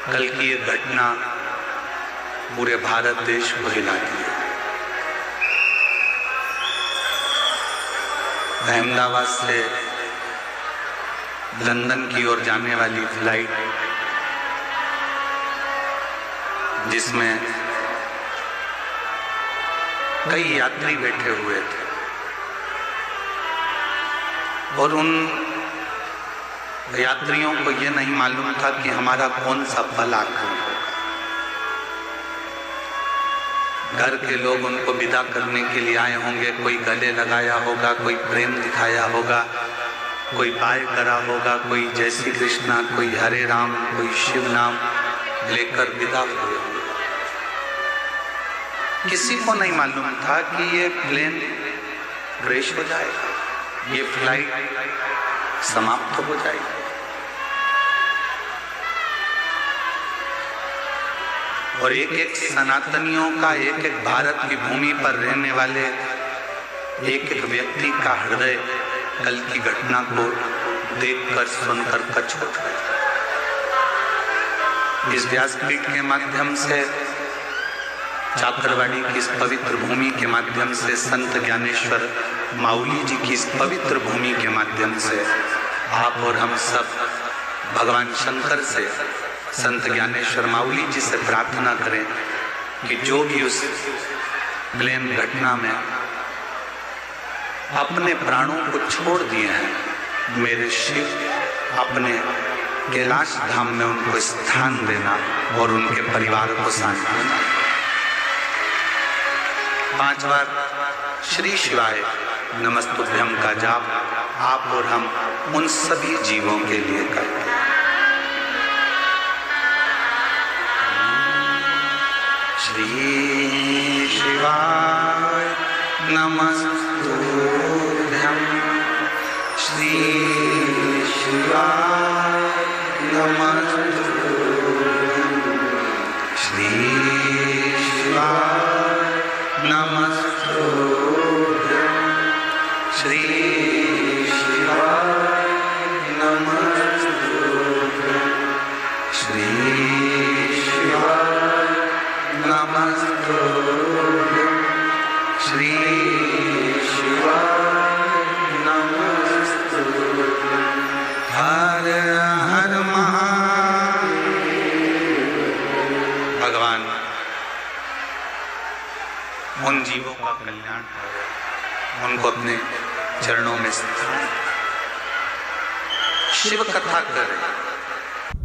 कल की एक घटना पूरे भारत देश को हिलाती है। अहमदाबाद से लंदन की ओर जाने वाली फ्लाइट, जिसमें कई यात्री बैठे हुए थे और उन यात्रियों को यह नहीं मालूम था कि हमारा कौन सा पल आखिरी है। घर के लोग उनको विदा करने के लिए आए होंगे, कोई गले लगाया होगा, कोई प्रेम दिखाया होगा, कोई बाय करा होगा, कोई जय श्री कृष्णा, कोई हरे राम, कोई शिव नाम लेकर विदा हुए होंगे। किसी को नहीं मालूम था कि ये प्लेन क्रैश हो जाएगा, ये फ्लाइट समाप्त हो जाएगी। और एक एक सनातनियों का, एक एक भारत की भूमि पर रहने वाले एक एक व्यक्ति का हृदय कल की घटना को देखकर सुनकर कच उठ गया। इस व्यासपीठ के माध्यम से, चाकरवाड़ी की इस पवित्र भूमि के माध्यम से, संत ज्ञानेश्वर माउली जी की इस पवित्र भूमि के माध्यम से आप और हम सब भगवान शंकर से, संत ज्ञानेश्वर माउली जी से प्रार्थना करें कि जो भी उस प्लेन घटना में अपने प्राणों को छोड़ दिए हैं, मेरे शिव अपने कैलाश धाम में उनको स्थान देना और उनके परिवार को शांति देना। 5 बार श्री शिवाय नमस्तुभ्यम का जाप आप और हम उन सभी जीवों के लिए करते हैं। श्री शिवाय नमस्तुभ्यम, श्री शिवाय नमस्तुभ्यम, श्री शिवाय नमस्तुभ्यम, श्री शिवाय नमस्तुभ्यम, श्री शिवाय नमस्तुभ्यम, श्री शिवाय नमस्तुभ्यम। हर हर महादेव। भगवान उन जीवों का कल्याण करें, उनको अपने चरणों में स्थान, शिव कथा करें।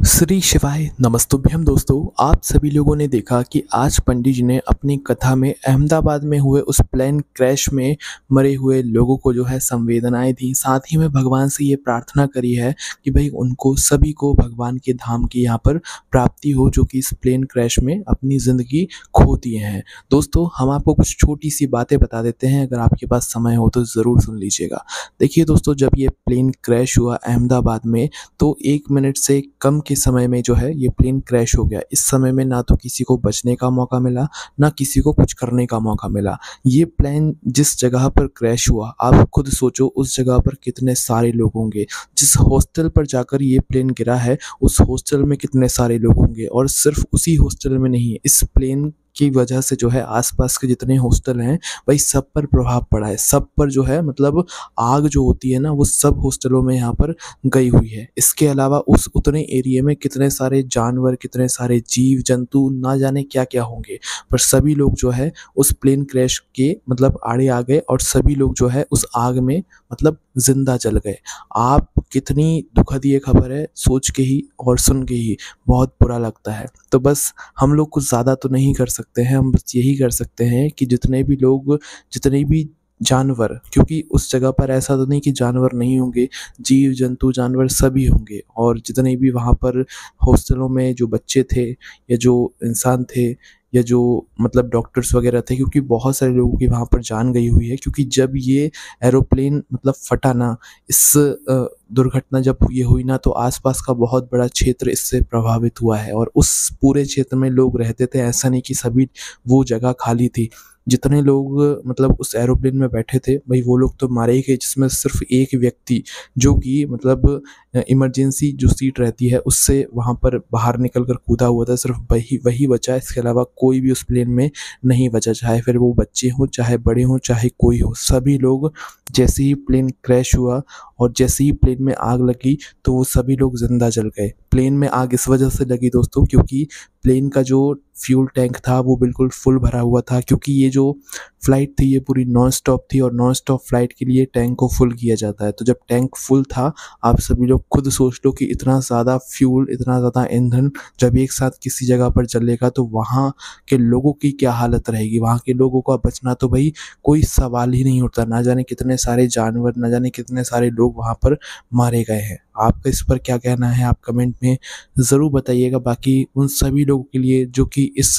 श्री शिवाय नमस्तुभ्यम। दोस्तों, आप सभी लोगों ने देखा कि आज पंडित जी ने अपनी कथा में अहमदाबाद में हुए उस प्लेन क्रैश में मरे हुए लोगों को जो है संवेदनाएं दी। साथ ही में भगवान से ये प्रार्थना करी है कि भाई उनको सभी को भगवान के धाम की यहाँ पर प्राप्ति हो, जो कि इस प्लेन क्रैश में अपनी ज़िंदगी खो दिए हैं। दोस्तों, हम आपको कुछ छोटी सी बातें बता देते हैं, अगर आपके पास समय हो तो ज़रूर सुन लीजिएगा। देखिए दोस्तों, जब ये प्लेन क्रैश हुआ अहमदाबाद में तो 1 मिनट से कम के समय में जो है ये प्लेन क्रैश हो गया। इस समय में ना तो किसी को बचने का मौका मिला, ना किसी को कुछ करने का मौका मिला। ये प्लेन जिस जगह पर क्रैश हुआ, आप खुद सोचो उस जगह पर कितने सारे लोग होंगे। जिस हॉस्टल पर जाकर ये प्लेन गिरा है, उस हॉस्टल में कितने सारे लोग होंगे। और सिर्फ उसी हॉस्टल में नहीं, इस प्लेन की वजह से जो है आसपास के जितने हॉस्टल हैं वही सब पर प्रभाव पड़ा है। सब पर जो है मतलब आग जो होती है ना, वो सब हॉस्टलों में यहाँ पर गई हुई है। इसके अलावा उस उतने एरिया में कितने सारे जानवर, कितने सारे जीव जंतु, ना जाने क्या क्या होंगे, पर सभी लोग जो है उस प्लेन क्रैश के मतलब आड़े आ गए और सभी लोग जो है उस आग में मतलब जिंदा जल गए। आप कितनी दुखद ये खबर है, सोच के ही और सुन के ही बहुत बुरा लगता है। तो बस हम लोग कुछ ज़्यादा तो नहीं कर सकते हैं, हम बस यही कर सकते हैं कि जितने भी लोग, जितने भी जानवर, क्योंकि उस जगह पर ऐसा तो नहीं कि जानवर नहीं होंगे, जीव जंतु जानवर सभी होंगे। और जितने भी वहाँ पर हॉस्टलों में जो बच्चे थे या जो इंसान थे या जो मतलब डॉक्टर्स वगैरह थे, क्योंकि बहुत सारे लोगों की वहाँ पर जान गई हुई है। क्योंकि जब ये एरोप्लेन मतलब फटा ना, इस दुर्घटना जब ये हुई ना, तो आसपास का बहुत बड़ा क्षेत्र इससे प्रभावित हुआ है और उस पूरे क्षेत्र में लोग रहते थे। ऐसा नहीं कि सभी वो जगह खाली थी। जितने लोग मतलब उस एरोप्लेन में बैठे थे भाई वो लोग तो मारे ही गए, जिसमें सिर्फ एक व्यक्ति जो कि मतलब इमरजेंसी जो सीट रहती है उससे वहाँ पर बाहर निकल कर कूदा हुआ था, सिर्फ वही वही बचा। इसके अलावा कोई भी उस प्लेन में नहीं बचा, चाहे फिर वो बच्चे हों, चाहे बड़े हों, चाहे कोई हो। सभी लोग जैसे ही प्लेन क्रैश हुआ और जैसे ही प्लेन में आग लगी तो वो सभी लोग जिंदा जल गए। प्लेन में आग इस वजह से लगी दोस्तों क्योंकि प्लेन का जो फ्यूल टैंक था वो बिल्कुल फुल भरा हुआ था, क्योंकि ये जो फ्लाइट थी ये पूरी नॉन स्टॉप थी और नॉन स्टॉप फ्लाइट के लिए टैंक को फुल किया जाता है। तो जब टैंक फुल था, आप सभी लोग खुद सोच लो कि इतना ज़्यादा फ्यूल, इतना ज़्यादा ईंधन जब एक साथ किसी जगह पर जलेगा तो वहाँ के लोगों की क्या हालत रहेगी। वहाँ के लोगों का बचना तो भाई कोई सवाल ही नहीं उठता। ना जाने कितने सारे जानवर, ना जाने कितने सारे लोग वहाँ पर मारे गए हैं। आपका इस पर क्या कहना है आप कमेंट में ज़रूर बताइएगा। बाकी उन सभी लोगों के लिए जो कि इस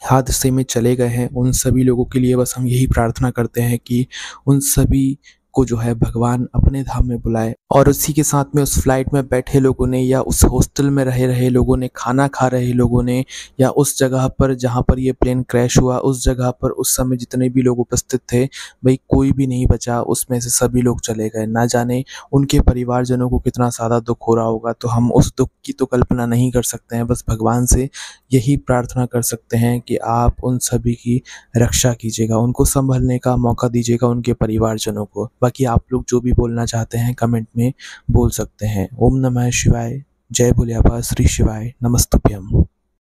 हादसे में चले गए हैं, उन सभी लोगों के लिए बस हम यही प्रार्थना करते हैं कि उन सभी को जो है भगवान अपने धाम में बुलाए। और उसी के साथ में उस फ्लाइट में बैठे लोगों ने या उस हॉस्टल में रह रहे लोगों ने, खाना खा रहे लोगों ने, या उस जगह पर जहाँ पर ये प्लेन क्रैश हुआ उस जगह पर उस समय जितने भी लोग उपस्थित थे, भाई कोई भी नहीं बचा, उसमें से सभी लोग चले गए। ना जाने उनके परिवारजनों को कितना ज़्यादा दुख हो रहा होगा। तो हम उस दुख की तो कल्पना नहीं कर सकते हैं, बस भगवान से यही प्रार्थना कर सकते हैं कि आप उन सभी की रक्षा कीजिएगा, उनको संभलने का मौका दीजिएगा, उनके परिवारजनों को। बाकी आप लोग जो भी बोलना चाहते हैं कमेंट में बोल सकते हैं। ओम नमः शिवाय, जय भोले बाबा, श्री शिवाय, नमस्तुभ्यम।